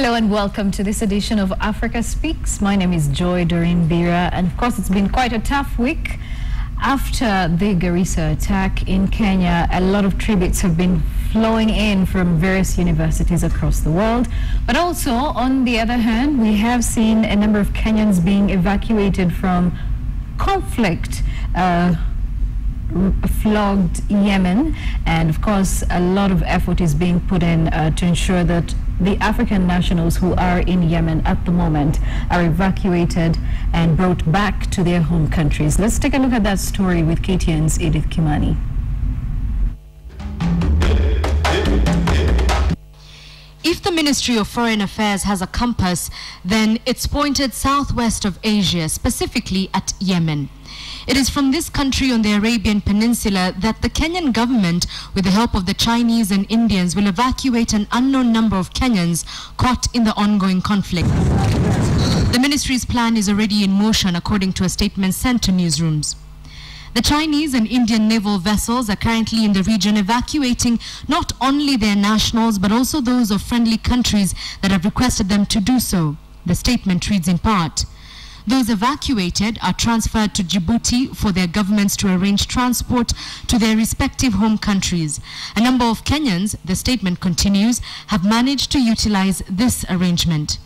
Hello and welcome to this edition of Africa Speaks. My name is Joy Doreen Bira, and of course it's been quite a tough week. After the Garissa attack in Kenya, a lot of tributes have been flowing in from various universities across the world. But also, on the other hand, we have seen a number of Kenyans being evacuated from conflict flogged Yemen, and of course a lot of effort is being put in to ensure that the African nationals who are in Yemen at the moment are evacuated and brought back to their home countries. Let's take a look at that story with KTN's Edith Kimani. If the Ministry of Foreign Affairs has a compass, then it's pointed southwest of Asia, specifically at Yemen. It is from this country on the Arabian Peninsula that the Kenyan government, with the help of the Chinese and Indians, will evacuate an unknown number of Kenyans caught in the ongoing conflict. The ministry's plan is already in motion, according to a statement sent to newsrooms. The Chinese and Indian naval vessels are currently in the region evacuating not only their nationals but also those of friendly countries that have requested them to do so. The statement reads in part, "Those evacuated are transferred to Djibouti for their governments to arrange transport to their respective home countries. A number of Kenyans," the statement continues, "have managed to utilize this arrangement."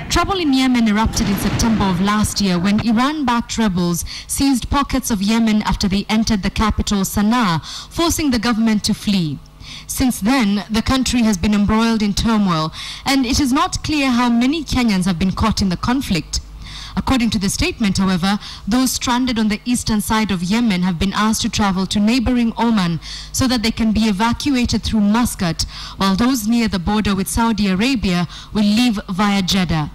Trouble in Yemen erupted in September of last year when Iran-backed rebels seized pockets of Yemen after they entered the capital Sana'a, forcing the government to flee. Since then, the country has been embroiled in turmoil, and it is not clear how many Kenyans have been caught in the conflict. According to the statement, however, those stranded on the eastern side of Yemen have been asked to travel to neighboring Oman so that they can be evacuated through Muscat, while those near the border with Saudi Arabia will leave via Jeddah.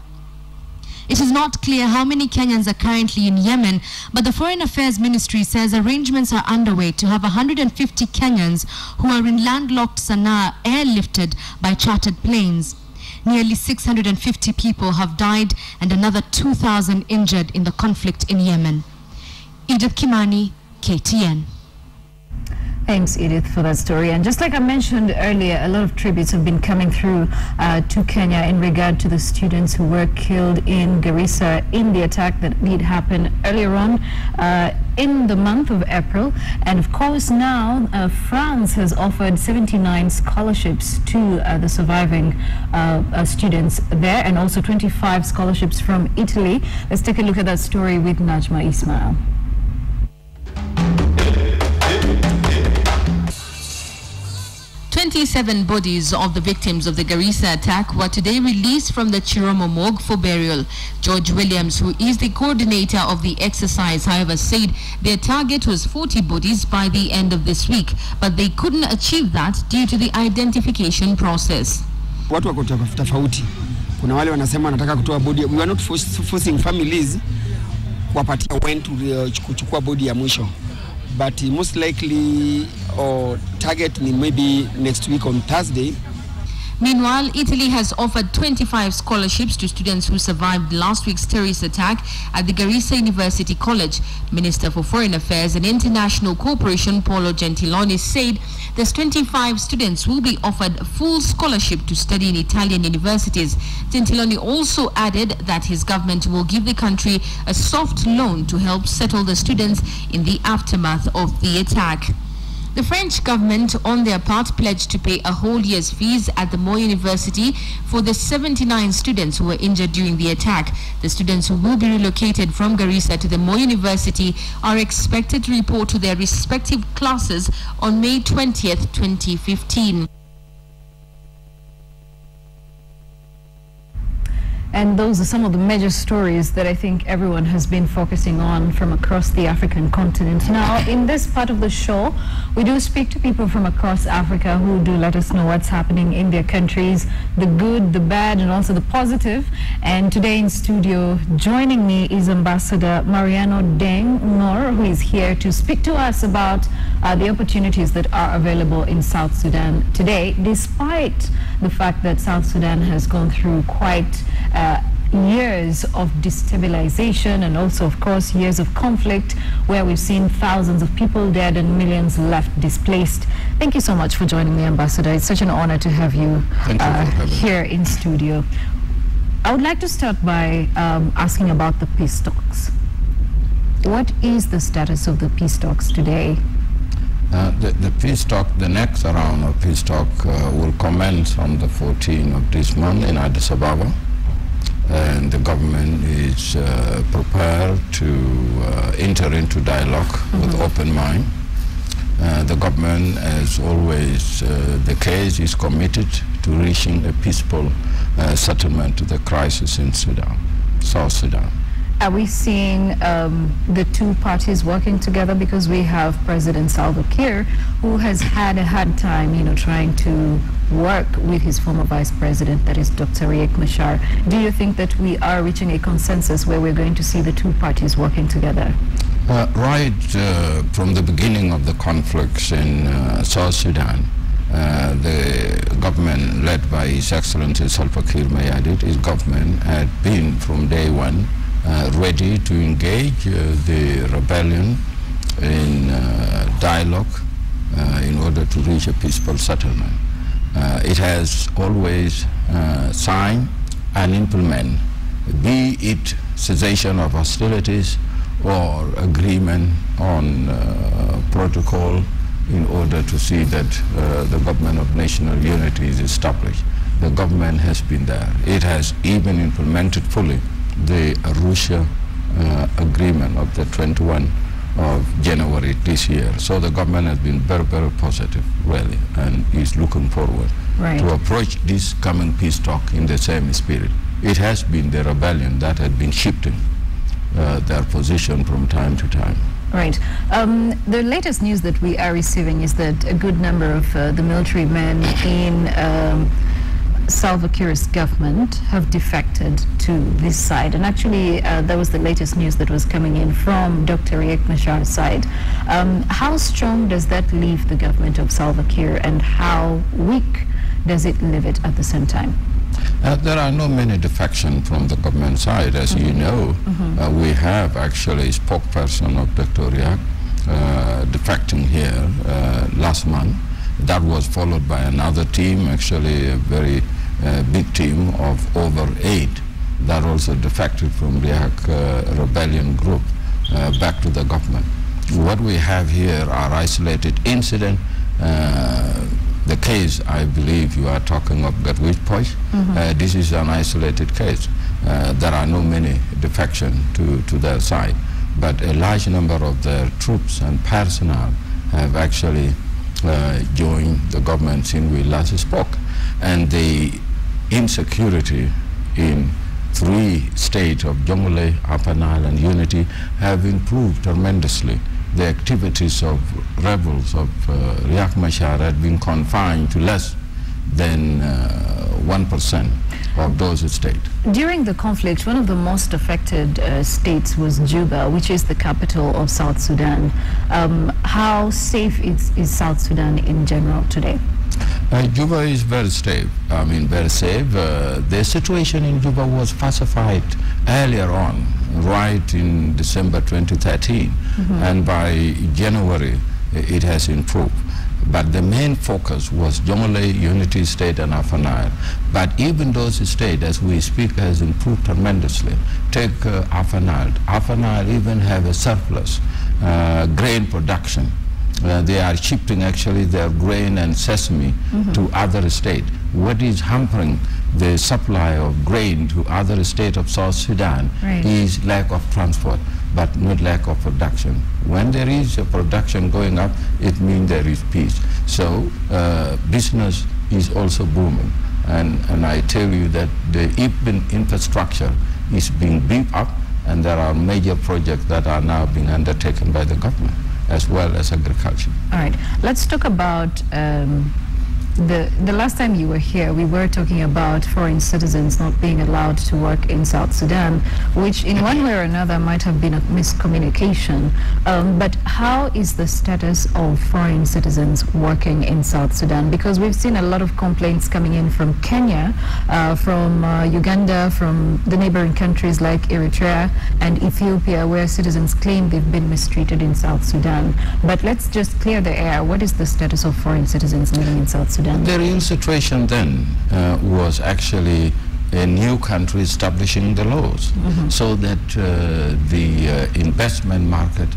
It is not clear how many Kenyans are currently in Yemen, but the Foreign Affairs Ministry says arrangements are underway to have 150 Kenyans who are in landlocked Sana'a airlifted by chartered planes. Nearly 650 people have died and another 2,000 injured in the conflict in Yemen. Edith Kimani, KTN. Thanks, Edith, for that story. And just like I mentioned earlier, a lot of tributes have been coming through to Kenya in regard to the students who were killed in Garissa in the attack that did happen earlier on in the month of April. And of course now France has offered 79 scholarships to the surviving students there, and also 25 scholarships from Italy. Let's take a look at that story with Najma Ismail. Seven bodies of the victims of the Garissa attack were today released from the Chiromo morgue for burial. George Williams, who is the coordinator of the exercise, however, said their target was 40 bodies by the end of this week, but they couldn't achieve that due to the identification process. Watu wako tofauti. Kuna wale wanasema wanataka kutoa body. We are not forcing families kuwapatia when to kuchukua body ya mwisho. But most likely or target maybe next week on Thursday. Meanwhile, Italy has offered 25 scholarships to students who survived last week's terrorist attack at the Garissa University College. Minister for Foreign Affairs and International Cooperation Paolo Gentiloni said there's 25 students will be offered a full scholarship to study in Italian universities. Gentiloni also added that his government will give the country a soft loan to help settle the students in the aftermath of the attack. The French government, on their part, pledged to pay a whole year's fees at the Moi University for the 79 students who were injured during the attack. The students who will be relocated from Garissa to the Moi University are expected to report to their respective classes on May 20th, 2015. And those are some of the major stories that I think everyone has been focusing on from across the African continent. Now, in this part of the show, we do speak to people from across Africa who do let us know what's happening in their countries, the good, the bad, and also the positive. And today in studio, joining me is Ambassador Mariano Deng Nor, who is here to speak to us about the opportunities that are available in South Sudan today, despite the fact that South Sudan has gone through quite years of destabilization and also, of course, years of conflict where we've seen thousands of people dead and millions left displaced. Thank you so much for joining me, Ambassador. It's such an honor to have you here in studio. I would like to start by asking about the peace talks. What is the status of the peace talks today? The peace talk, the next round of peace talk will commence on the 14th of this month in Addis Ababa. And the government is prepared to enter into dialogue with open mind. The government, as always the case, is committed to reaching a peaceful settlement to the crisis in Sudan, South Sudan. Are we seeing the two parties working together? Because we have President Salva Kiir, who has had a hard time, trying to work with his former vice president, that is Dr. Riek Machar. Do you think that we are reaching a consensus where we're going to see the two parties working together? Right from the beginning of the conflicts in South Sudan, the government led by His Excellency Salva Kiir Mayardit, his government had been from day one ready to engage the rebellion in dialogue in order to reach a peaceful settlement. It has always signed and implemented, be it cessation of hostilities or agreement on protocol in order to see that the government of national unity is established. The government has been there. It has even implemented fully the Arusha agreement of the 21 of January this year. So the government has been very, very positive, really, and is looking forward to approach this coming peace talk in the same spirit. It has been the rebellion that had been shifting their position from time to time. Right. The latest news that we are receiving is that a good number of the military men in Salva Kiir's government have defected to this side. And actually, that was the latest news that was coming in from Dr. Riek Machar's side. How strong does that leave the government of Salva Kiir, and how weak does it leave it at the same time? There are no many defections from the government side. As you know, we have actually a spokesperson of Dr. Riek defecting here last month. That was followed by another team, actually a very big team of over 8 that also defected from Riek rebellion group back to the government. What we have here are isolated incidents. The case, I believe you are talking of Gatwich Posh, this is an isolated case. There are no many defections to their side, but a large number of their troops and personnel have actually joined the government since we last spoke. And the insecurity in 3 states of Jonglei, Upper Nile, and Unity have improved tremendously. The activities of rebels of Riek Machar had been confined to less than 1% of those states. During the conflict, one of the most affected states was Juba, which is the capital of South Sudan. How safe is South Sudan in general today? Juba is very safe. I mean, very safe. The situation in Juba was pacified earlier on, right in December 2013, and by January it has improved. But the main focus was Jonglei, Unity State, and Upper Nile. But even those states, as we speak, has improved tremendously. Take Upper Nile. Upper Nile even have a surplus grain production. They are shifting actually their grain and sesame to other states. What is hampering the supply of grain to other states of South Sudan is lack of transport, but not lack of production. When there is a production going up, it means there is peace. So business is also booming. And I tell you that the infrastructure is being built up, and there are major projects that are now being undertaken by the government, as well as agriculture. All right. Let's talk about The last time you were here, we were talking about foreign citizens not being allowed to work in South Sudan, which in one way or another might have been a miscommunication. But how is the status of foreign citizens working in South Sudan? Because we've seen a lot of complaints coming in from Kenya, from Uganda, from the neighboring countries like Eritrea and Ethiopia, where citizens claim they've been mistreated in South Sudan. But let's just clear the air. What is the status of foreign citizens living in South Sudan? The real situation then was actually a new country establishing the laws so that the investment market,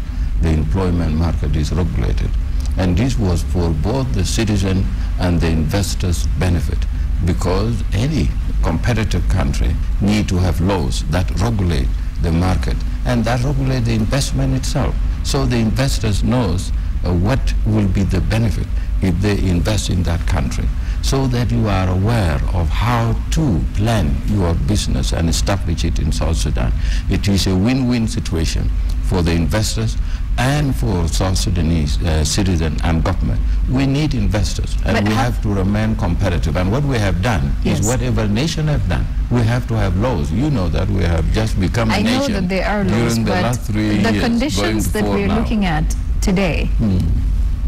the employment market is regulated. And this was for both the citizen and the investors' benefit, because any competitive country need to have laws that regulate the market and that regulate the investment itself. So the investors knows what will be the benefit if they invest in that country, so that you are aware of how to plan your business and establish it in South Sudan. It is a win-win situation for the investors and for South Sudanese citizen and government. We need investors, and we have to remain competitive. And what we have done is whatever nation have done. We have to have laws. You know that we have just become a nation. I know that there are laws, during the last 3 years. The conditions that we're looking at today,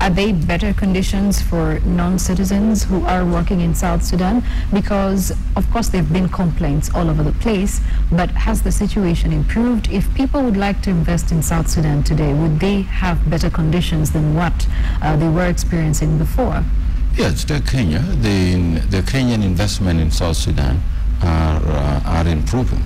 are they better conditions for non-citizens who are working in South Sudan? Because, of course, there have been complaints all over the place, but has the situation improved? If people would like to invest in South Sudan today, would they have better conditions than what they were experiencing before? Yes, the Kenyan investment in South Sudan are improving.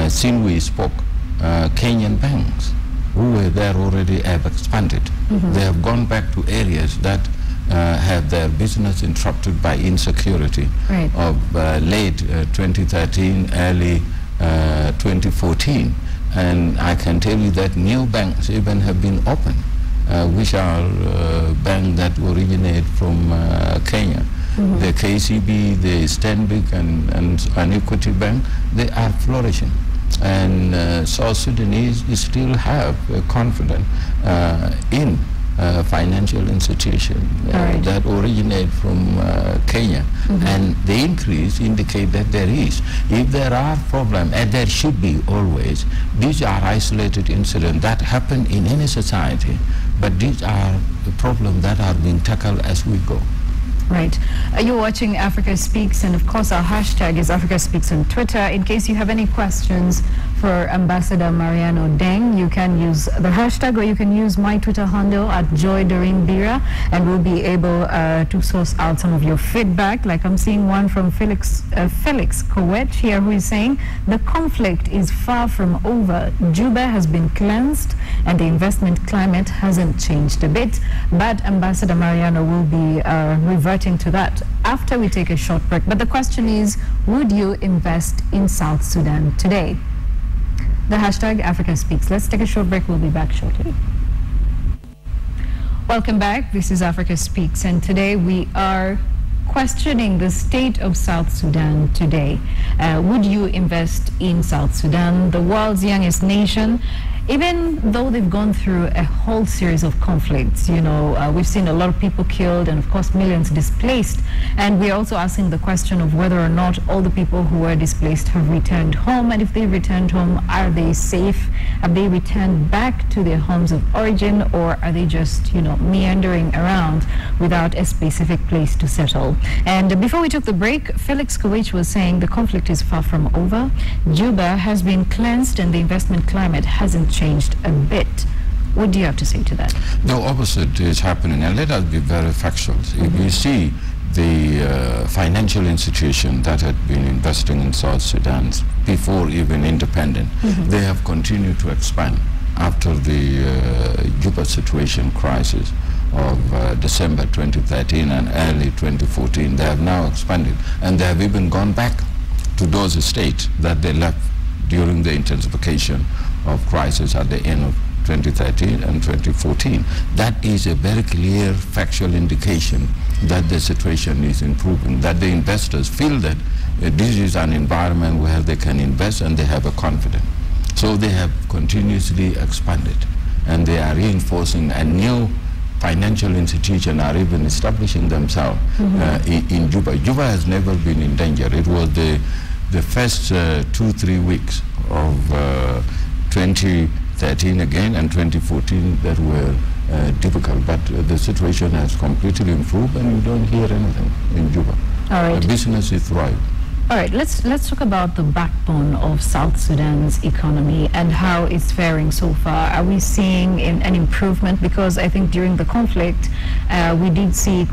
Since we spoke, Kenyan banks who were there already have expanded. They have gone back to areas that have their business interrupted by insecurity of late 2013, early 2014. And I can tell you that new banks even have been opened, which are banks that originate from Kenya. The KCB, the Stanbic and Equity Bank, they are flourishing. And South Sudanese still have confidence in financial institutions that originate from Kenya. And the increase indicate that there is. If there are problems, and there should be always, these are isolated incidents that happen in any society, but these are the problems that are being tackled as we go. Right. You're watching Africa Speaks, and of course our hashtag is Africa Speaks on Twitter. In case you have any questions for Ambassador Mariano Deng, you can use the hashtag, or you can use my Twitter handle at JoyDorinBira, and we'll be able to source out some of your feedback. Like I'm seeing one from Felix Kowet here, who is saying the conflict is far from over. Juba has been cleansed and the investment climate hasn't changed a bit, but Ambassador Mariano will be reverting to that after we take a short break. But the question is, would you invest in South Sudan today? The hashtag Africa Speaks. Let's take a short break. We'll be back shortly. Welcome back. This is Africa Speaks, and today we are questioning the state of South Sudan today. Would you invest in South Sudan, the world's youngest nation? Even though they've gone through a whole series of conflicts, you know, we've seen a lot of people killed and, of course, millions displaced. And we're also asking the question of whether or not all the people who were displaced have returned home. And if they returned home, are they safe? Have they returned back to their homes of origin, or are they just, you know, meandering around without a specific place to settle? And before we took the break, Felix Kowich was saying the conflict is far from over. Juba has been cleansed and the investment climate hasn't changed a bit. What do you have to say to that? The opposite is happening, and let us be very factual. If you see the financial institution that had been investing in South Sudan before even independent, they have continued to expand after the Juba situation crisis of December 2013 and early 2014. They have now expanded, and they have even gone back to those states that they left during the intensification of crisis at the end of 2013 and 2014. That is a very clear factual indication that the situation is improving, that the investors feel that this is an environment where they can invest and they have a confidence. So they have continuously expanded, and they are reinforcing a new financial institutions are even establishing themselves in Juba. Juba has never been in danger. It was the first 2-3 weeks of 2013 again and 2014 that were difficult, but the situation has completely improved and you don't hear anything in Juba. All right. The business is thriving. All right, let's talk about the backbone of South Sudan's economy and how it's faring so far. Are we seeing an improvement? Because I think during the conflict, we did see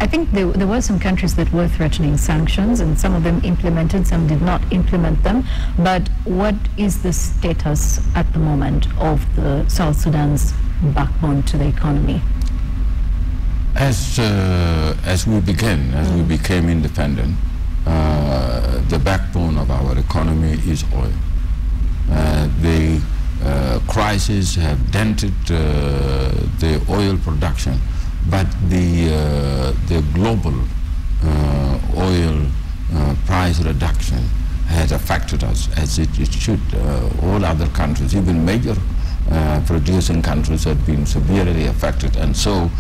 I think there were some countries that were threatening sanctions, and some of them implemented, some did not implement them. But what is the status at the moment of the South Sudan's backbone to the economy? As we became independent, the backbone of our economy is oil. The crisis have dented the oil production, but the global oil price reduction has affected us as it should. All other countries, even major producing countries, have been severely affected, and so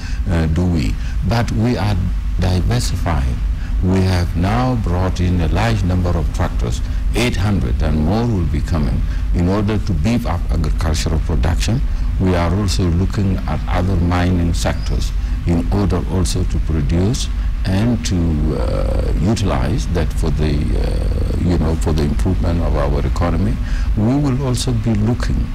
do we. But we are diversifying. We have now brought in a large number of tractors, 800, and more will be coming, in order to beef up agricultural production. We are also looking at other mining sectors in order also to produce and to utilize that for the for the improvement of our economy. We will also be looking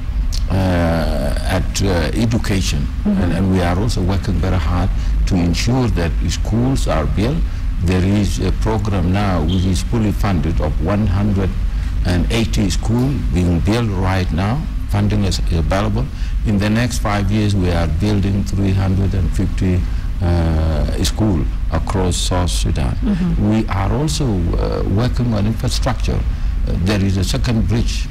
at education, and we are also working very hard to ensure that schools are built. There is a program now which is fully funded of 180 schools being built right now. Funding is available. In the next 5 years, we are building 350 schools across South Sudan. We are also working on infrastructure. There is a second bridge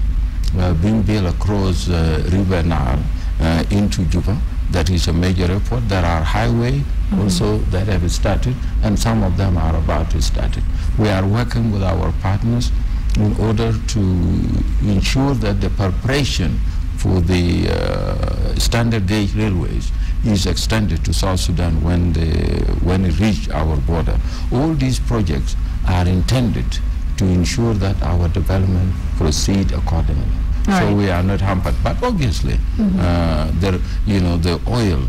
being built across River Nile into Juba. That is a major effort. There are highways also that have started, and some of them are about to start. We are working with our partners in order to ensure that the preparation for the standard gauge railways is extended to South Sudan when it reaches our border. All these projects are intended to ensure that our development proceed accordingly. So we are not hampered, but obviously, the oil,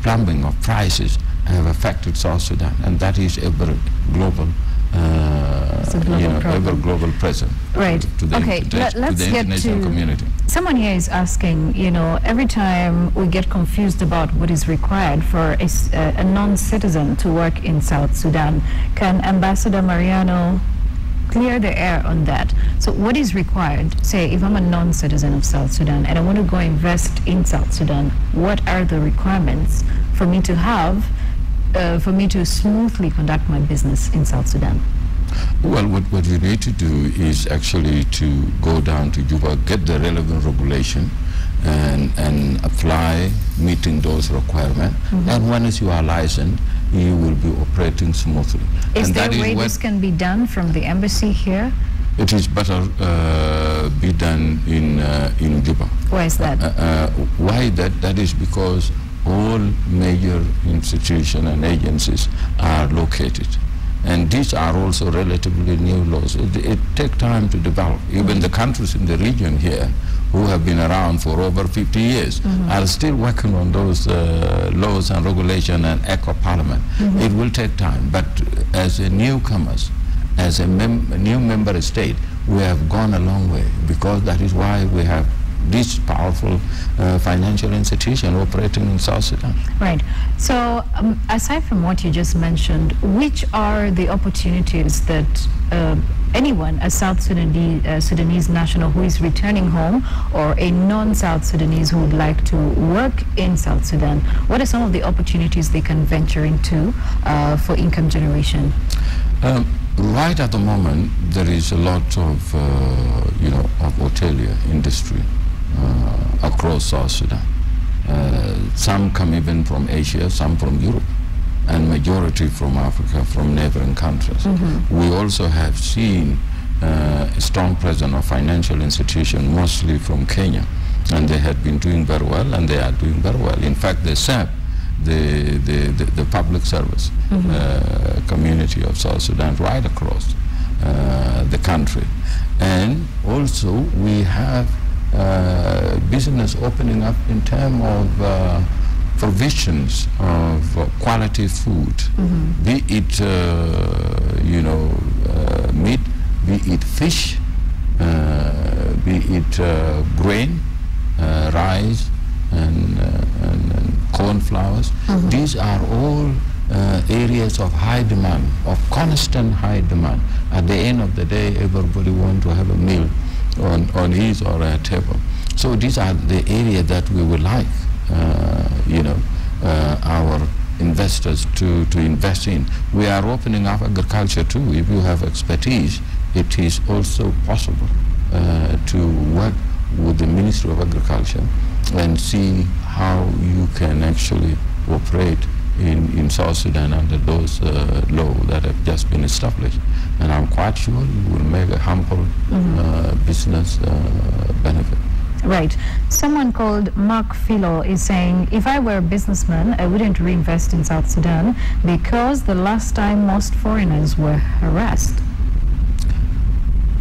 plumbing of prices have affected South Sudan, and that is ever global, ever global present. Right. To the, let's to the international community. Someone here is asking, every time we get confused about what is required for a non-citizen to work in South Sudan, can Ambassador Mariano clear the air on that? So what is required? Say, if I'm a non-citizen of South Sudan and I want to go invest in South Sudan, what are the requirements for me to have, for me to smoothly conduct my business in South Sudan? Well, what you need to do is actually to go down to Juba, get the relevant regulation, and apply, meeting those requirements. And once you are licensed, you will be operating smoothly. Is there a way this can be done from the embassy here? It is better be done in Juba. Why is that? Why that? That is because all major institutions and agencies are located. And these are also relatively new laws. It takes time to develop. Even the countries in the region here who have been around for over 50 years are still working on those laws and regulations and echo parliament. It will take time, but as a newcomers, as a new member state, we have gone a long way, because that is why we have this powerful financial institution operating in South Sudan. Right. So aside from what you just mentioned, which are the opportunities that anyone, a South Sudanese national who is returning home, or a non-South Sudanese who would like to work in South Sudan, what are some of the opportunities they can venture into for income generation? Right at the moment, there is a lot of, of hotelier industry across South Sudan. Some come even from Asia, some from Europe, and majority from Africa, from neighboring countries. We also have seen a strong presence of financial institutions, mostly from Kenya, And they had been doing very well, and they are doing very well. In fact, they serve the public service community of South Sudan right across the country. And also we have business opening up in terms of provisions of quality food, be it meat, be it fish, be it grain, rice, and corn flours. These are all areas of high demand, of constant high demand. At the end of the day, everybody wants to have a meal on his or her table. So these are the areas that we would like, our investors to invest in. We are opening up agriculture too. If you have expertise, it is also possible to work with the Ministry of Agriculture and see how you can actually operate in South Sudan under those laws that have just been established. And I'm quite sure you will make a humble business benefit. Right. Someone called Mark Philo is saying, if I were a businessman, I wouldn't reinvest in South Sudan because the last time most foreigners were harassed.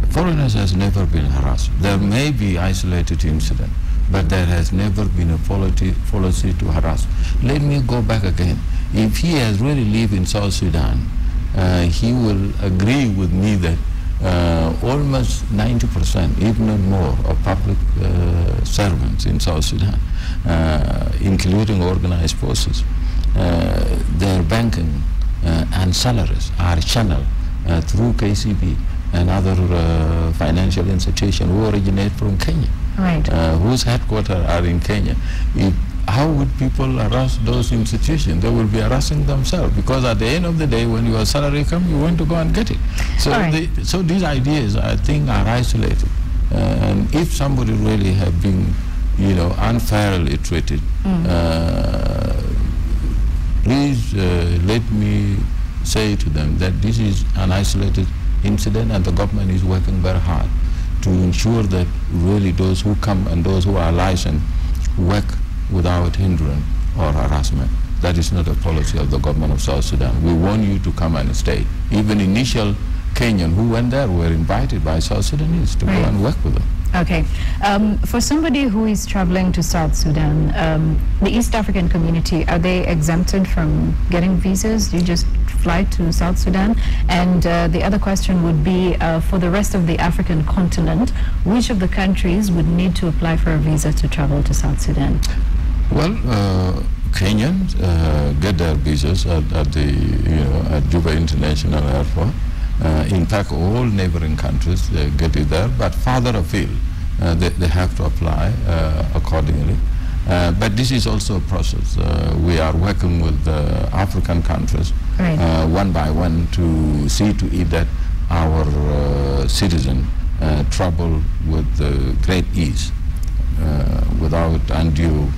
Foreigners has never been harassed. There may be isolated incident, but there has never been a policy to harass. Let me go back again. If he has really lived in South Sudan, he will agree with me that almost 90%, if not more, of public servants in South Sudan, including organized forces, their banking and salaries are channeled through KCB and other financial institutions who originate from Kenya, right. Whose headquarters are in Kenya. How would people harass those institutions? They will be harassing themselves, because at the end of the day, when your salary comes, you want to go and get it. So, right. So these ideas, I think, are isolated. And if somebody really have been, unfairly treated, please let me say to them that this is an isolated incident, and the government is working very hard to ensure that really those who come and those who are licensed work without hindrance or harassment. That is not a policy of the government of South Sudan. We want you to come and stay. Even initial Kenyans who went there were invited by South Sudanese to go and work with them. Okay. For somebody who is traveling to South Sudan, the East African community, are they exempted from getting visas? You just fly to South Sudan? And the other question would be, for the rest of the African continent, which of the countries would need to apply for a visa to travel to South Sudan? Well, Kenyans get their visas at at Juba International Airport. In fact, all neighboring countries get it there, but farther afield, they have to apply accordingly. But this is also a process. We are working with African countries, one by one, to see to it that our citizens travel with great ease, without undue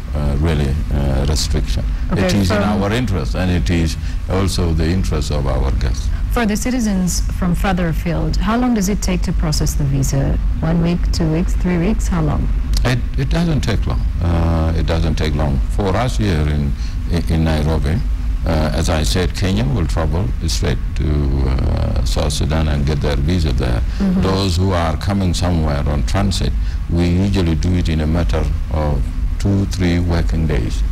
restriction. Okay, it is in our interest, and it is also the interest of our guests. For the citizens from further afield, how long does it take to process the visa? 1 week, 2 weeks, 3 weeks? How long? It doesn't take long. It doesn't take long. For us here in Nairobi, as I said, Kenyan will travel straight to South Sudan and get their visa there. Those who are coming somewhere on transit, we usually do it in a matter of 2-3 working days.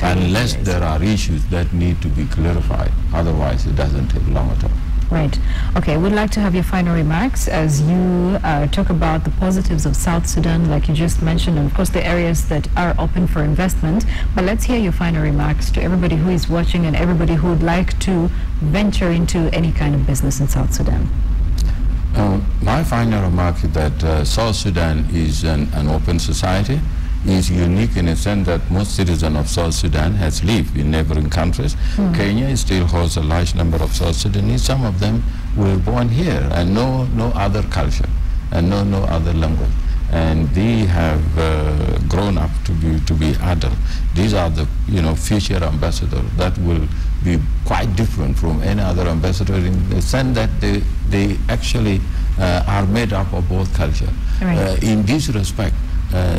Unless there are issues that need to be clarified. Otherwise, it doesn't take long at all. Right. Okay, we'd like to have your final remarks as you talk about the positives of South Sudan, like you just mentioned, and of course the areas that are open for investment. But let's hear your final remarks to everybody who is watching and everybody who would like to venture into any kind of business in South Sudan. My final remark is that South Sudan is an open society. Is unique in a sense that most citizens of South Sudan has lived in neighboring countries. Kenya still holds a large number of South Sudanese. Some of them were born here and know no other culture and know no other language. And they have grown up to be adult. These are the future ambassadors that will be quite different from any other ambassador in the sense that they actually are made up of both culture. Right. In this respect,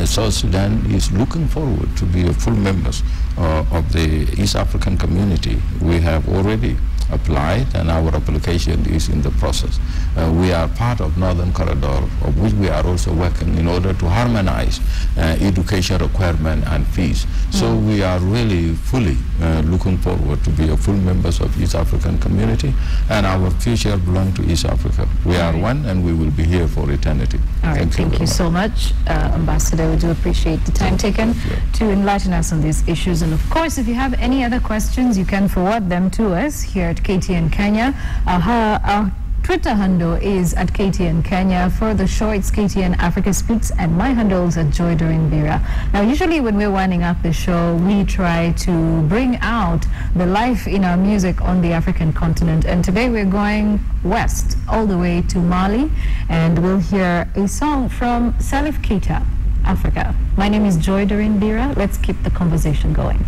South Sudan is looking forward to be a full members of the East African community. We have already applied, and our application is in the process. We are part of Northern Corridor, of which we are also working in order to harmonize education requirement and fees. So we are really fully looking forward to be a full members of East African community, and our future belongs to East Africa. We are one, and we will be here for eternity. All right, thank you so much, Ambassador. We do appreciate the time taken to enlighten us on these issues. And of course, if you have any other questions, you can forward them to us here at KTN Kenya. Our Twitter handle is at KTN Kenya. For the show, it's KTN Africa Speaks, and my handle is at Joy Doreen Bira. Now, usually when we're winding up the show, we try to bring out the life in our music on the African continent. And today we're going west, all the way to Mali, and we'll hear a song from Salif Keita, Africa. My name is Joy Doreen Bira. Let's keep the conversation going.